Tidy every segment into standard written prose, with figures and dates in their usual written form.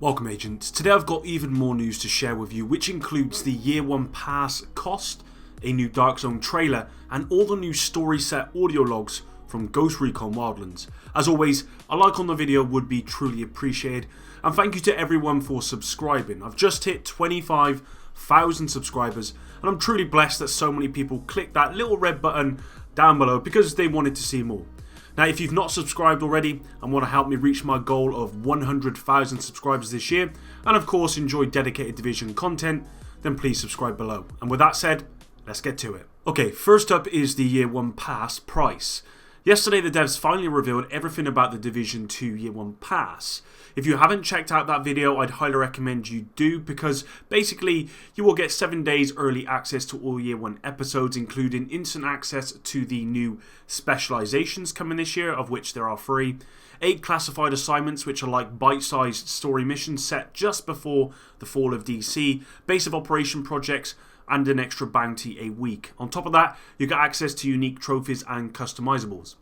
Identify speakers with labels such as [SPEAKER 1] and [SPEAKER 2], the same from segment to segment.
[SPEAKER 1] Welcome agents, today I've got even more news to share with you, which includes the Year 1 Pass cost, a new Dark Zone trailer, and all the new story set audio logs from Ghost Recon Wildlands. As always, a like on the video would be truly appreciated, and thank you to everyone for subscribing. I've just hit 25,000 subscribers, and I'm truly blessed that so many people clicked that little red button down below because they wanted to see more. Now, if you've not subscribed already and want to help me reach my goal of 100,000 subscribers this year, and of course enjoy dedicated Division content, then please subscribe below. And with that said, let's get to it. Okay, first up is the Year 1 Pass price. Yesterday the devs finally revealed everything about the Division 2 Year 1 Pass. If you haven't checked out that video, I'd highly recommend you do, because basically you will get 7 days early access to all Year 1 episodes, including instant access to the new specializations coming this year, of which there are 3, 8 classified assignments which are like bite-sized story missions set just before the fall of DC, base of operation projects, and an extra bounty a week. On top of that, you get access to unique trophies and customizables.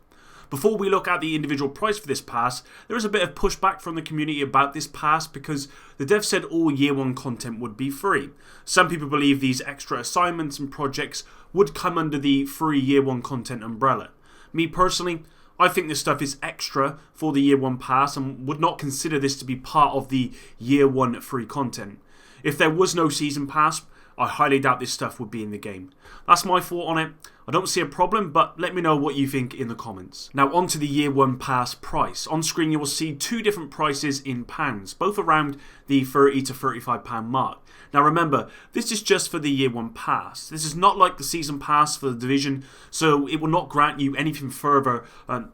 [SPEAKER 1] Before we look at the individual price for this pass, there is a bit of pushback from the community about this pass because the devs said all Year 1 content would be free. Some people believe these extra assignments and projects would come under the free Year 1 content umbrella. Me personally, I think this stuff is extra for the Year 1 pass and would not consider this to be part of the Year 1 free content. If there was no season pass, I highly doubt this stuff would be in the game. That's my thought on it. I don't see a problem, but let me know what you think in the comments. Now on to the Year 1 Pass price. On screen you will see 2 different prices in pounds, both around the £30 to £35 mark. Now remember, this is just for the Year 1 Pass. This is not like the Season Pass for the Division, so it will not grant you anything further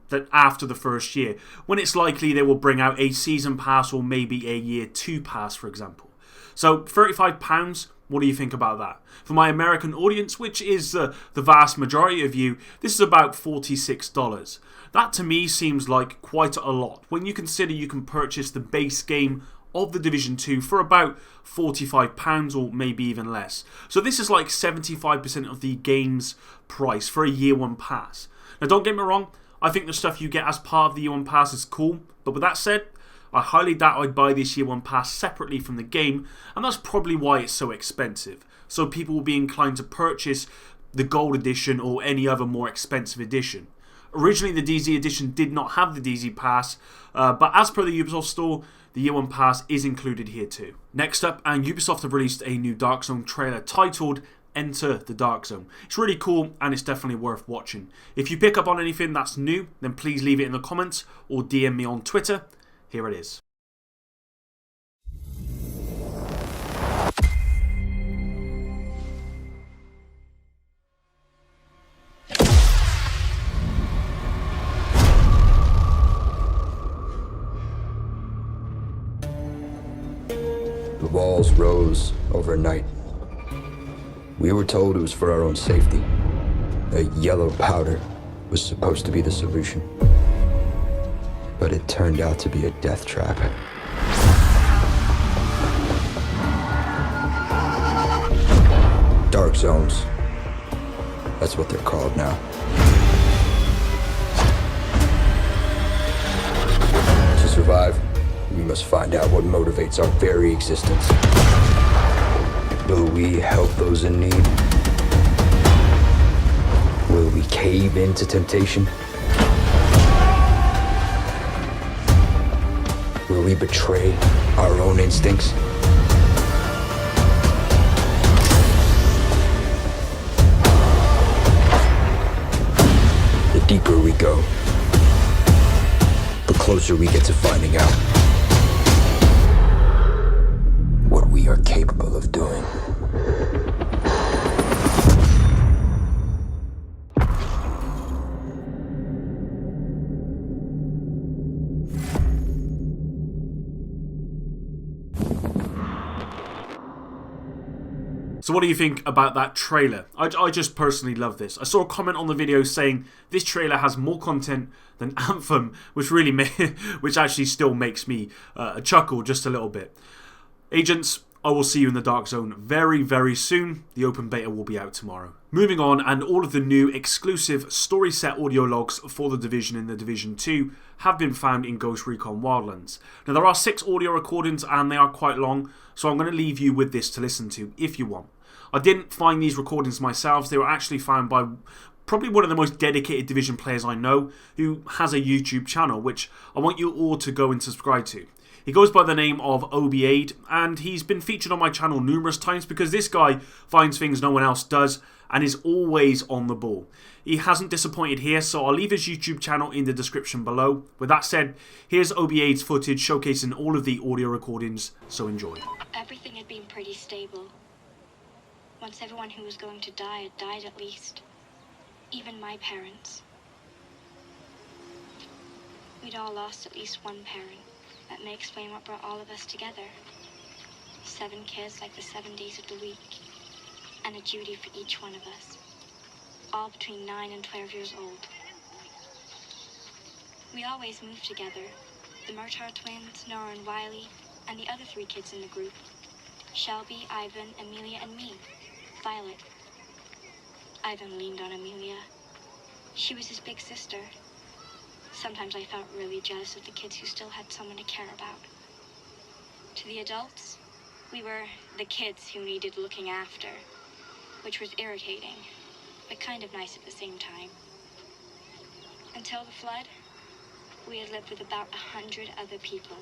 [SPEAKER 1] than after the first year, when it's likely they will bring out a Season Pass or maybe a Year 2 Pass, for example. So £35, what do you think about that? For my American audience, which is the vast majority of you, this is about $46. That to me seems like quite a lot, when you consider you can purchase the base game of the Division 2 for about £45 or maybe even less. So this is like 75% of the game's price for a Year 1 Pass. Now don't get me wrong, I think the stuff you get as part of the Year 1 Pass is cool, but with that said, I highly doubt I'd buy this Year 1 Pass separately from the game, and that's probably why it's so expensive. So people will be inclined to purchase the Gold Edition or any other more expensive edition. Originally the DZ edition did not have the DZ Pass, but as per the Ubisoft store, the Year 1 Pass is included here too. Next up, and Ubisoft have released a new Dark Zone trailer titled Enter the Dark Zone. It's really cool and it's definitely worth watching. If you pick up on anything that's new, then please leave it in the comments or DM me on Twitter. Here it is.
[SPEAKER 2] The walls rose overnight. We were told it was for our own safety. A yellow powder was supposed to be the solution. But it turned out to be a death trap. Dark zones. That's what they're called now. To survive, we must find out what motivates our very existence. Will we help those in need? Will we cave into temptation? Will we betray our own instincts? The deeper we go, the closer we get to finding out what we are capable of doing.
[SPEAKER 1] So what do you think about that trailer? I just personally love this. I saw a comment on the video saying this trailer has more content than Anthem, which really which actually still makes me chuckle just a little bit. Agents, I will see you in the Dark Zone very, very soon. The open beta will be out tomorrow. Moving on, and all of the new exclusive story set audio logs for The Division and The Division 2 have been found in Ghost Recon Wildlands. Now, there are 6 audio recordings and they are quite long, so I'm going to leave you with this to listen to if you want. I didn't find these recordings myself. They were actually found by probably one of the most dedicated Division players I know, who has a YouTube channel, which I want you all to go and subscribe to. He goes by the name of Obiade, and he's been featured on my channel numerous times because this guy finds things no one else does and is always on the ball. He hasn't disappointed here, so I'll leave his YouTube channel in the description below. With that said, here's Obiade's footage showcasing all of the audio recordings, so enjoy.
[SPEAKER 3] Everything had been pretty stable. Once everyone who was going to die had died at least. Even my parents. We'd all lost at least one parent. That may explain what brought all of us together. 7 kids like the 7 days of the week. And a duty for each one of us. All between 9 and 12 years old. We always moved together. The Murtaugh twins, Nora and Wiley, and the other 3 kids in the group. Shelby, Ivan, Amelia, and me, Violet. Ivan leaned on Amelia. She was his big sister. Sometimes I felt really jealous of the kids who still had someone to care about. To the adults, we were the kids who needed looking after, which was irritating, but kind of nice at the same time. Until the flood, we had lived with about 100 other people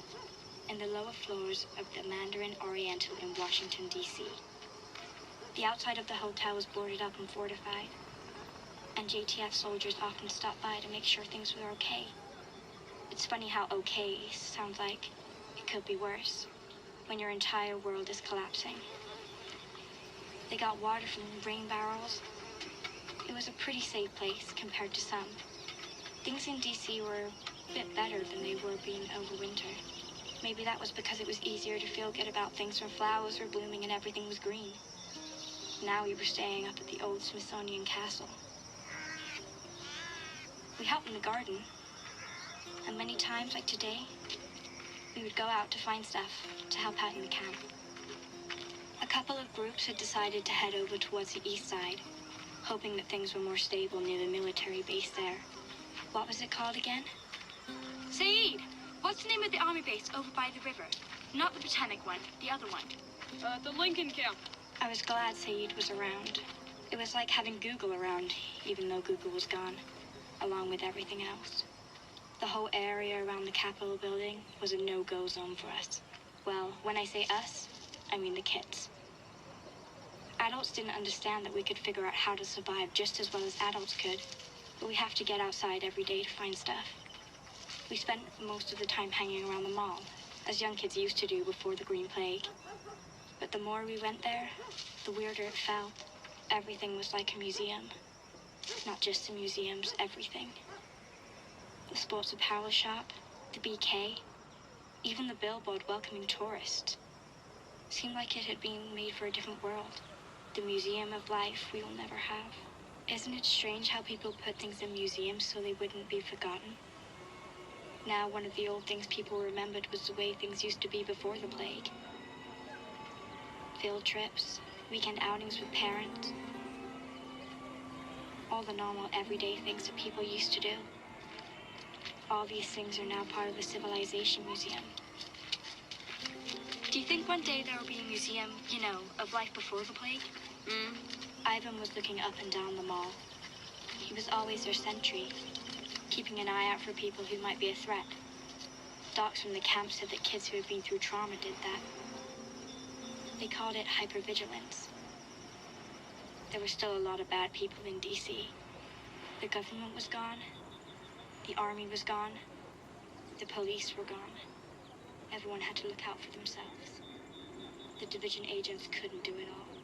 [SPEAKER 3] in the lower floors of the Mandarin Oriental in Washington, D.C. The outside of the hotel was boarded up and fortified, and JTF soldiers often stopped by to make sure things were okay. It's funny how okay sounds like it could be worse when your entire world is collapsing. They got water from rain barrels. It was a pretty safe place compared to some. Things in DC were a bit better than they were being over winter. Maybe that was because it was easier to feel good about things when flowers were blooming and everything was green. Now we were staying up at the old Smithsonian Castle. We helped in the garden, and many times, like today, we would go out to find stuff to help out in the camp. A couple of groups had decided to head over towards the east side, hoping that things were more stable near the military base there. What was it called again?
[SPEAKER 4] Saeed, what's the name of the army base over by the river? Not the Potomac one, the other one.
[SPEAKER 5] The Lincoln Camp.
[SPEAKER 3] I was glad Saeed was around. It was like having Google around, even though Google was gone, along with everything else. The whole area around the Capitol building was a no-go zone for us. Well, when I say us, I mean the kids. Adults didn't understand that we could figure out how to survive just as well as adults could, but we have to get outside every day to find stuff. We spent most of the time hanging around the mall, as young kids used to do before the Green Plague. But the more we went there, the weirder it felt. Everything was like a museum. Not just the museums, everything. The sports apparel shop, the BK, even the billboard welcoming tourists. Seemed like it had been made for a different world. The museum of life we will never have. Isn't it strange how people put things in museums so they wouldn't be forgotten? Now one of the old things people remembered was the way things used to be before the plague. Field trips, weekend outings with parents. All the normal everyday things that people used to do. All these things are now part of the Civilization Museum.
[SPEAKER 4] Do you think one day there will be a museum, you know, of life before the plague?
[SPEAKER 3] Ivan was looking up and down the mall. He was always their sentry, keeping an eye out for people who might be a threat. Docs from the camp said that kids who had been through trauma did that. They called it hypervigilance. There were still a lot of bad people in DC. The government was gone. The army was gone. The police were gone. Everyone had to look out for themselves. The division agents couldn't do it all.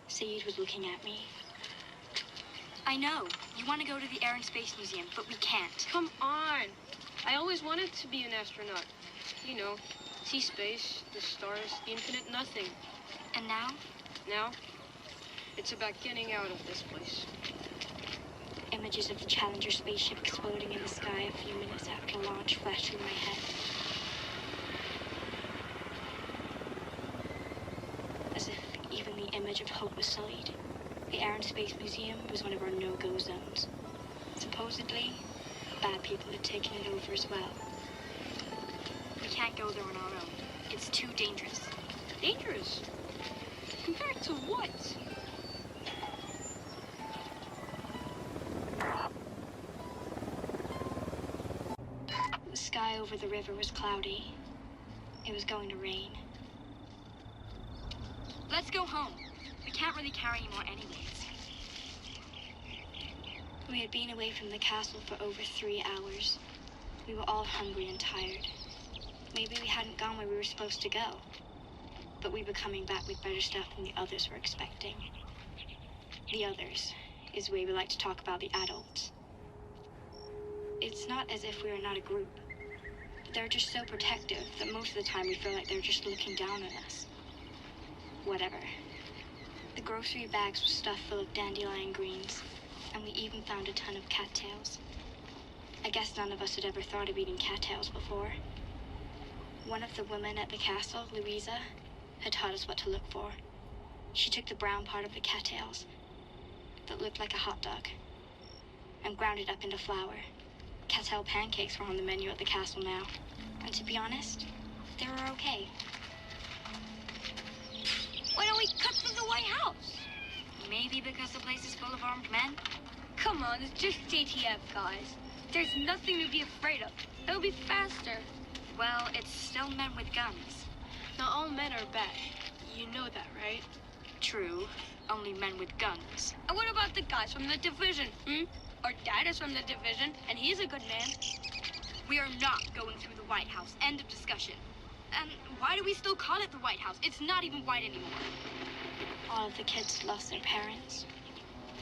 [SPEAKER 3] Saeed was looking at me.
[SPEAKER 4] I know. You want to go to the Air and Space Museum, but we can't.
[SPEAKER 5] Come on. I always wanted to be an astronaut. You know, see space, the stars, the infinite nothing.
[SPEAKER 3] And now?
[SPEAKER 5] Now, it's about getting out of this place.
[SPEAKER 3] Images of the Challenger spaceship exploding in the sky a few minutes after launch flashed through my head. edge of hope was sullied. The Air and Space Museum was one of our no-go zones. Supposedly, bad people had taken it over as well.
[SPEAKER 4] We can't go there on our own. It's too dangerous.
[SPEAKER 5] Dangerous? Compared to what?
[SPEAKER 3] The sky over the river was cloudy. It was going to rain.
[SPEAKER 4] Let's go home. We can't really carry any more anyways.
[SPEAKER 3] We had been away from the castle for over 3 hours. We were all hungry and tired. Maybe we hadn't gone where we were supposed to go. But we were coming back with better stuff than the others were expecting. The others is the way we like to talk about the adults. It's not as if we are not a group. But they're just so protective that most of the time we feel like they're just looking down on us. Whatever. The grocery bags were stuffed full of dandelion greens, and we even found a ton of cattails. I guess none of us had ever thought of eating cattails before. One of the women at the castle, Louisa, had taught us what to look for. She took the brown part of the cattails that looked like a hot dog and ground it up into flour. Cattail pancakes were on the menu at the castle now, and to be honest, they were okay.
[SPEAKER 4] Why don't we cut through the White House? Maybe because the place is full of armed men?
[SPEAKER 5] Come on, it's just JTF, guys. There's nothing to be afraid of. They'll be faster.
[SPEAKER 4] Well, it's still men with guns.
[SPEAKER 5] Not all men are bad. You know that, right?
[SPEAKER 4] True. Only men with guns.
[SPEAKER 5] And what about the guys from the division, Our dad is from the division, and he's a good man.
[SPEAKER 4] We are not going through the White House. End of discussion. And why do we still call it the White House? It's not even white anymore.
[SPEAKER 3] All of the kids had lost their parents,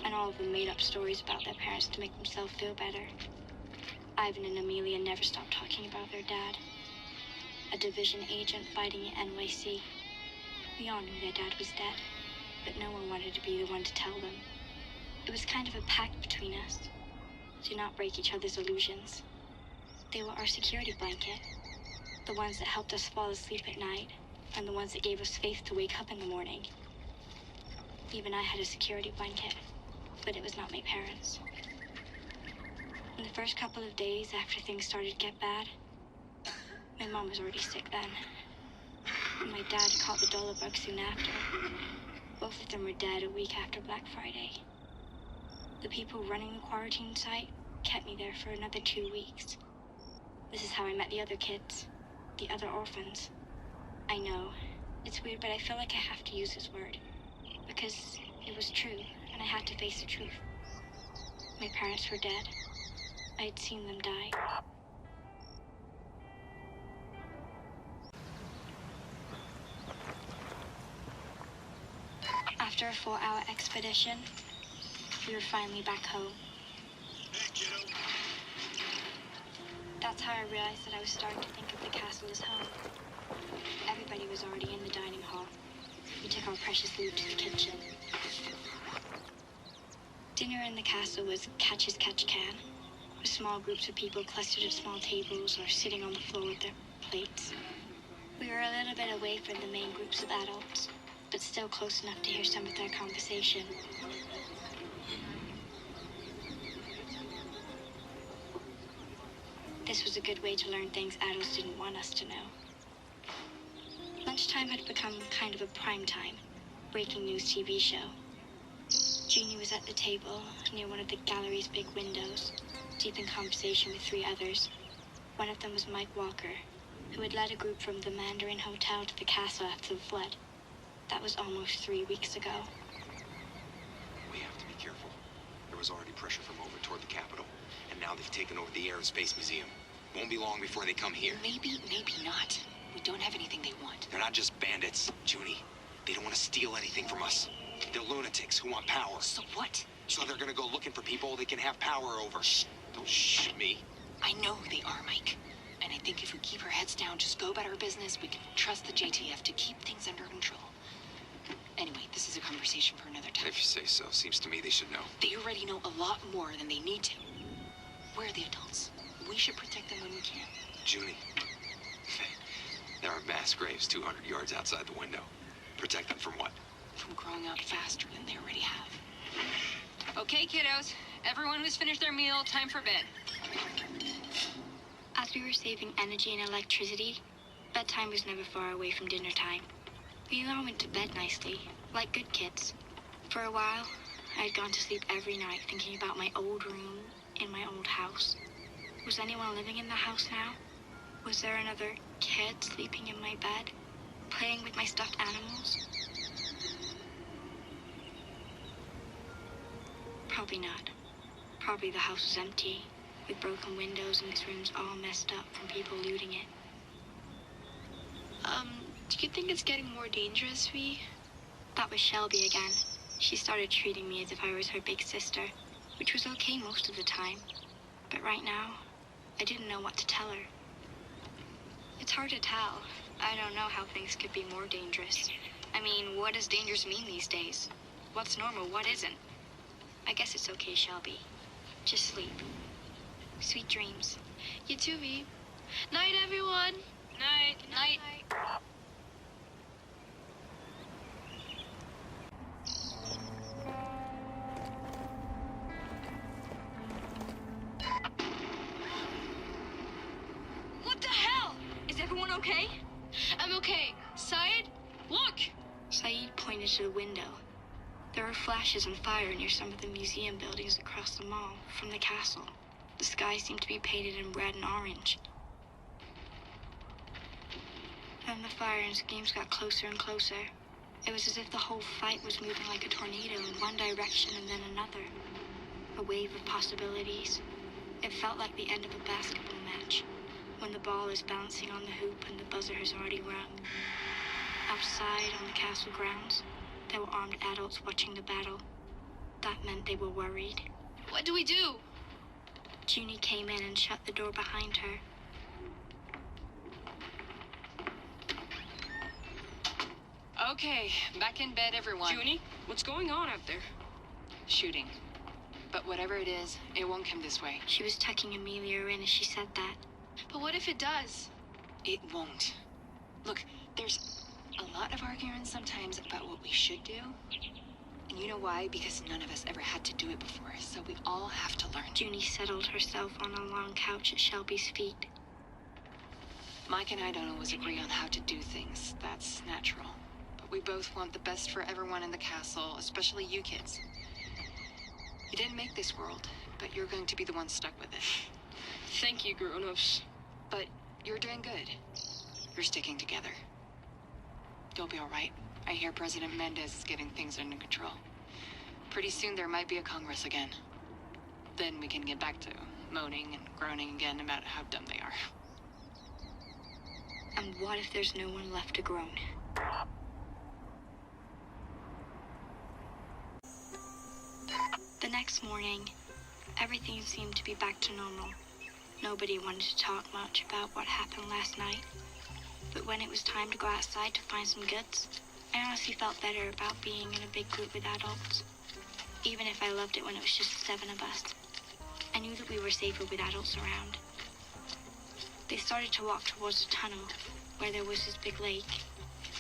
[SPEAKER 3] and all of them made up stories about their parents to make themselves feel better. Ivan and Amelia never stopped talking about their dad. A division agent fighting at NYC. We all knew their dad was dead, but no one wanted to be the one to tell them. It was kind of a pact between us, to not break each other's illusions. They were our security blanket, the ones that helped us fall asleep at night, and the ones that gave us faith to wake up in the morning. Even I had a security blanket, but it was not my parents. In the first couple of days after things started to get bad, my mom was already sick then, and my dad caught the dollar bug soon after. Both of them were dead a week after Black Friday. The people running the quarantine site kept me there for another 2 weeks. This is how I met the other kids, the other orphans. I know, it's weird, but I feel like I have to use this word, because it was true, and I had to face the truth. My parents were dead. I had seen them die. After a 4-hour expedition, we were finally back home.
[SPEAKER 6] Hey, kiddo.
[SPEAKER 3] That's how I realized that I was starting to think of the castle as home. Everybody was already in the dining hall. We took our precious loot to the kitchen. Dinner in the castle was catch as catch can, with small groups of people clustered at small tables or sitting on the floor with their plates. We were a little bit away from the main groups of adults, but still close enough to hear some of their conversation. This was a good way to learn things adults didn't want us to know. Lunchtime had become kind of a primetime, breaking news TV show. Jeannie was at the table near one of the gallery's big windows, deep in conversation with 3 others. One of them was Mike Walker, who had led a group from the Mandarin Hotel to the castle after the flood. That was almost 3 weeks ago.
[SPEAKER 6] We have to be careful. There was already pressure from over toward the Capitol, and now they've taken over the Air and Space Museum. Won't be long before they come here.
[SPEAKER 7] Maybe not. We don't have anything they want.
[SPEAKER 6] They're not just bandits, Junie. They don't want to steal anything from us. They're lunatics who want power.
[SPEAKER 7] So what?
[SPEAKER 6] So they're gonna go looking for people they can have power over. Shh. Don't shh me.
[SPEAKER 7] I know who they are, Mike. And I think if we keep our heads down, just go about our business, we can trust the JTF to keep things under control. Anyway, this is a conversation for another time.
[SPEAKER 6] If you say so, seems to me they should know.
[SPEAKER 7] They already know a lot more than they need to. We're the adults. We should protect them when we can.
[SPEAKER 6] Junie, there are mass graves 200 yards outside the window. Protect them from what?
[SPEAKER 7] from growing out faster than they already have.
[SPEAKER 5] Okay, kiddos. Everyone who's finished their meal, time for bed.
[SPEAKER 3] As we were saving energy and electricity, bedtime was never far away from dinner time. We all went to bed nicely, like good kids. For a while, I had gone to sleep every night thinking about my old room in my old house. Was anyone living in the house now? Was there another kid sleeping in my bed, playing with my stuffed animals? Probably not. Probably the house was empty, with broken windows and its rooms all messed up from people looting it.
[SPEAKER 8] Do you think it's getting more dangerous, Vi?
[SPEAKER 3] That was Shelby again. She started treating me as if I was her big sister, which was okay most of the time. But right now, I didn't know what to tell her. It's hard to tell. I don't know how things could be more dangerous. I mean, what does dangerous mean these days? What's normal, what isn't? I guess it's okay, Shelby. Just sleep. Sweet dreams.
[SPEAKER 8] You too, Vi. Night, everyone.
[SPEAKER 5] Night.
[SPEAKER 8] Night.
[SPEAKER 4] What the hell? Is everyone okay?
[SPEAKER 8] I'm okay. Syed, look!
[SPEAKER 3] Saeed pointed to the window. There were flashes and fire near some of the museum buildings across the mall from the castle. The sky seemed to be painted in red and orange. Then the fire and screams got closer and closer. It was as if the whole fight was moving like a tornado in one direction and then another. A wave of possibilities. It felt like the end of a basketball match, when the ball is bouncing on the hoop and the buzzer has already rung. Outside on the castle grounds, there were armed adults watching the battle. That meant they were worried.
[SPEAKER 8] What do we do?
[SPEAKER 3] Junie came in and shut the door behind her.
[SPEAKER 7] Okay, back in bed, everyone.
[SPEAKER 5] Junie, what's going on out there?
[SPEAKER 7] Shooting. But whatever it is, it won't come this way.
[SPEAKER 3] She was tucking Amelia in as she said that.
[SPEAKER 8] But what if it does?
[SPEAKER 7] It won't. Look, there's a lot of arguing sometimes about what we should do. And you know why? Because none of us ever had to do it before, so we all have to learn.
[SPEAKER 3] Junie settled herself on a long couch at Shelby's feet.
[SPEAKER 7] Mike and I don't always agree on how to do things. That's natural. But we both want the best for everyone in the castle, especially you kids. You didn't make this world, but you're going to be the one stuck with it.
[SPEAKER 5] Thank you, grown-ups.
[SPEAKER 7] But you're doing good. You're sticking together. You'll be all right. I hear President Mendez is getting things under control. Pretty soon there might be a Congress again. Then we can get back to moaning and groaning again about how dumb they are.
[SPEAKER 3] And what if there's no one left to groan? The next morning, everything seemed to be back to normal. Nobody wanted to talk much about what happened last night. But when it was time to go outside to find some goods, I honestly felt better about being in a big group with adults. Even if I loved it when it was just 7 of us. I knew that we were safer with adults around. They started to walk towards the tunnel, where there was this big lake.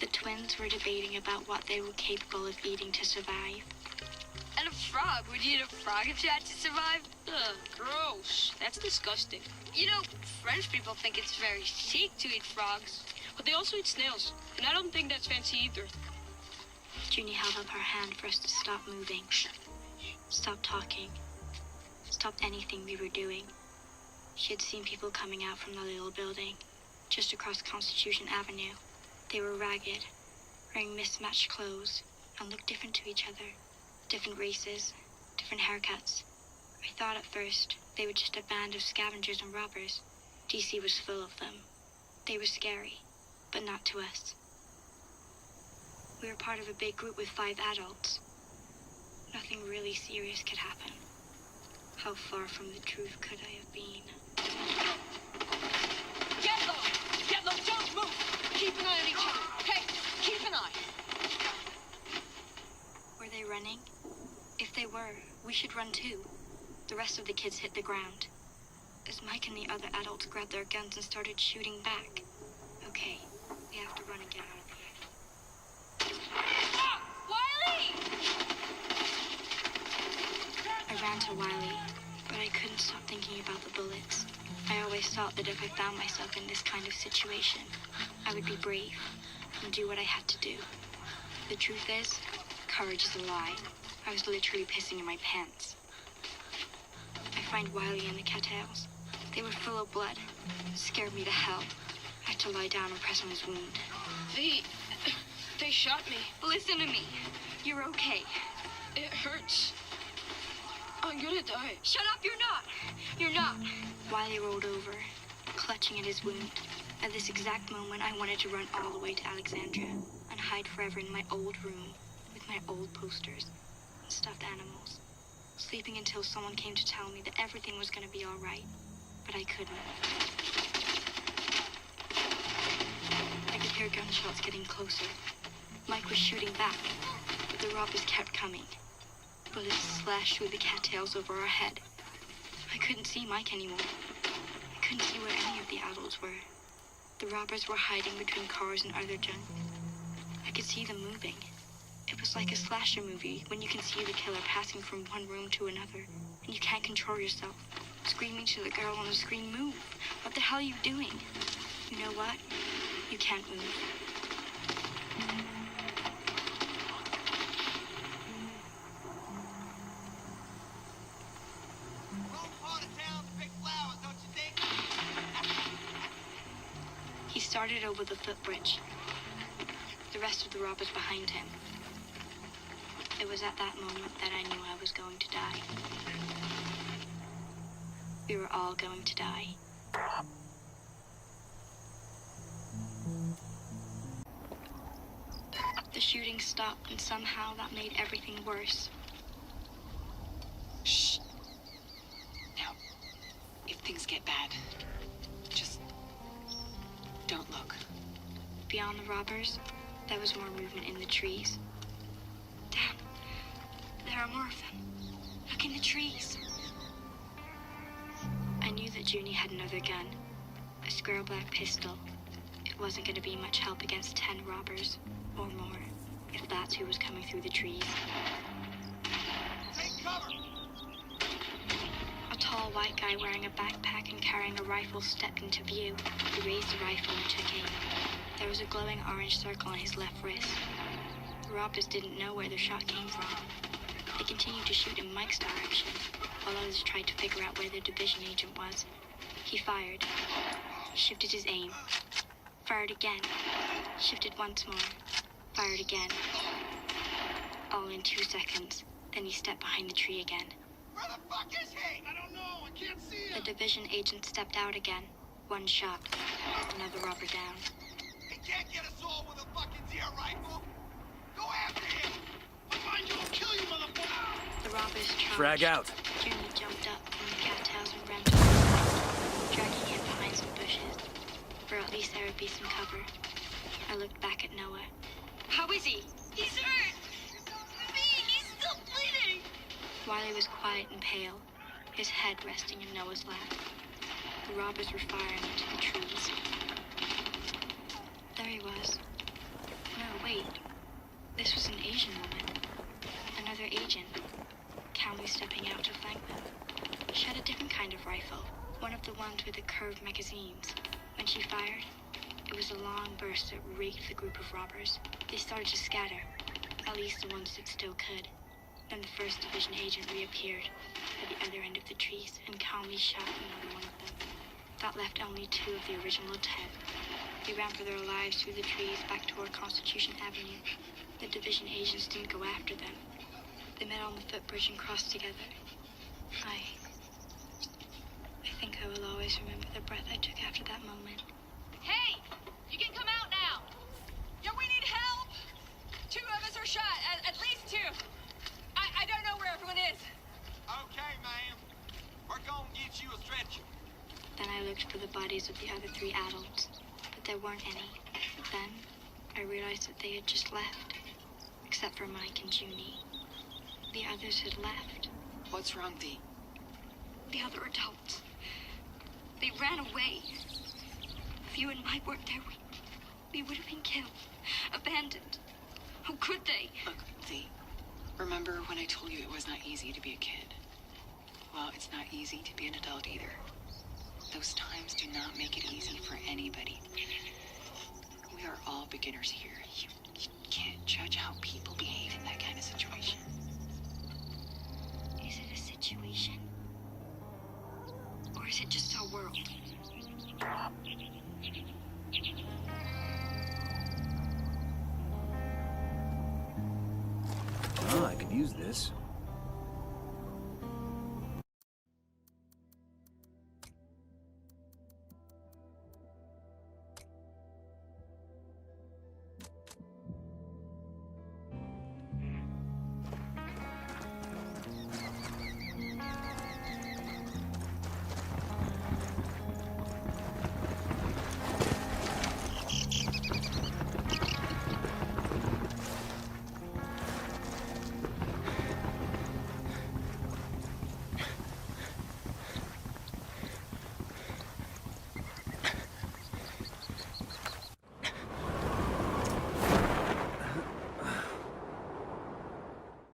[SPEAKER 3] The twins were debating about what they were capable of eating to survive.
[SPEAKER 4] And a frog. Would you eat a frog if you had to survive?
[SPEAKER 5] Ugh, gross. That's disgusting.
[SPEAKER 4] You know, French people think it's very chic to eat frogs.
[SPEAKER 5] But they also eat snails, and I don't think that's fancy either.
[SPEAKER 3] Junie held up her hand for us to stop moving. Stop talking. Stop anything we were doing. She had seen people coming out from the little building, just across Constitution Avenue. They were ragged, wearing mismatched clothes, and looked different to each other. Different races, different haircuts. I thought at first they were just a band of scavengers and robbers. DC was full of them. They were scary, but not to us. We were part of a big group with 5 adults. Nothing really serious could happen. How far from the truth could I have been?
[SPEAKER 4] Get low! Get low! Don't move! Keep an eye on each other. Hey, keep an eye!
[SPEAKER 3] Were they running? If they were, we should run too. The rest of the kids hit the ground. As Mike and the other adults grabbed their guns and started shooting back. Okay, we have to run and get out of here.
[SPEAKER 4] Ah! Wiley!
[SPEAKER 3] ran to Wiley, but I couldn't stop thinking about the bullets. I always thought that if I found myself in this kind of situation, I would be brave and do what I had to do. The truth is, courage is a lie. I was literally pissing in my pants. I find Wiley and the cattails. They were full of blood. It scared me to hell. I had to lie down and press on his wound.
[SPEAKER 5] They shot me.
[SPEAKER 3] Listen to me. You're okay.
[SPEAKER 5] It hurts. I'm gonna die.
[SPEAKER 3] Shut up, you're not. You're not. Wiley rolled over, clutching at his wound. At this exact moment, I wanted to run all the way to Alexandria and hide forever in my old room with my old posters and stuffed animals, sleeping until someone came to tell me that everything was going to be all right, but I couldn't. I could hear gunshots getting closer. Mike was shooting back, but the robbers kept coming. Bullets slashed through the cattails over our head. I couldn't see Mike anymore. I couldn't see where any of the adults were. The robbers were hiding between cars and other junk. I could see them moving. It was like a slasher movie when you can see the killer passing from one room to another, and you can't control yourself, screaming to the girl on the screen, "Move! What the hell are you doing?" You know what? You can't move. He started over the footbridge. The rest of the robbers behind him. It was at that moment that I knew I was going to die. We were all going to die. The shooting stopped, and somehow that made everything worse.
[SPEAKER 7] Shh. Now, if things get bad, just don't look.
[SPEAKER 3] Beyond the robbers, there was more movement in the trees. Damn, there are more of them. Look in the trees. I knew that Junie had another gun, a square black pistol. It wasn't going to be much help against 10 robbers, or more, if that's who was coming through the trees.
[SPEAKER 6] Take cover!
[SPEAKER 3] A tall white guy wearing a backpack and carrying a rifle stepped into view. He raised the rifle and took aim. There was a glowing orange circle on his left wrist. The robbers didn't know where the shot came from. They continued to shoot in Mike's direction, while others tried to figure out where the division agent was. He fired, shifted his aim, fired again, shifted once more, fired again. All in 2 seconds. Then he stepped behind the tree again.
[SPEAKER 6] Where the fuck is he? I don't know. I can't see him.
[SPEAKER 3] The division agent stepped out again. One shot. Another robber down.
[SPEAKER 6] He can't get us all with a fucking deer rifle. Go after him. I'll find you. I'll kill you, motherfucker.
[SPEAKER 3] The robbers charged.
[SPEAKER 9] Frag out.
[SPEAKER 3] Junie jumped up from the cattails and ran to him, dragging him behind some bushes, where at least there would be some cover. I looked back at Noah. How is he?
[SPEAKER 8] He's hurt. He's still bleeding.
[SPEAKER 3] Wiley was quiet and pale, his head resting in Noah's lap. The robbers were firing into the trees. There he was. No, wait. This was an Asian woman. Another agent. Calmly stepping out to flank them. She had a different kind of rifle. One of the ones with the curved magazines. When she fired, it was a long burst that raked the group of robbers. They started to scatter. At least the ones that still could. Then the first division agent reappeared at the other end of the trees and calmly shot another one of them. That left only 2 of the original 10. They ran for their lives through the trees back toward Constitution Avenue. The division agents didn't go after them. They met on the footbridge and crossed together. I think I will always remember the breath I took after that moment.
[SPEAKER 8] Hey, you can come out now.
[SPEAKER 10] Yeah, we need help. 2 of us are shot, at least 2. I don't know where everyone is.
[SPEAKER 6] Okay, ma'am. We're gonna get you a stretcher.
[SPEAKER 3] Then I looked for the bodies of the other 3 adults, but there weren't any. Then I realized that they had just left, except for Mike and Junie. The others had left.
[SPEAKER 7] What's wrong, V?
[SPEAKER 3] The other adults. They ran away. If you and Mike weren't there, we would have been killed. Abandoned. How could they?
[SPEAKER 7] Look, V, remember when I told you it was not easy to be a kid? Well, it's not easy to be an adult either. Those times do not make it easy for anybody. We are all beginners here. You can't judge how people behave in that kind of situation.
[SPEAKER 3] Is it a situation? Or is it just our world?
[SPEAKER 9] Oh, I could use this.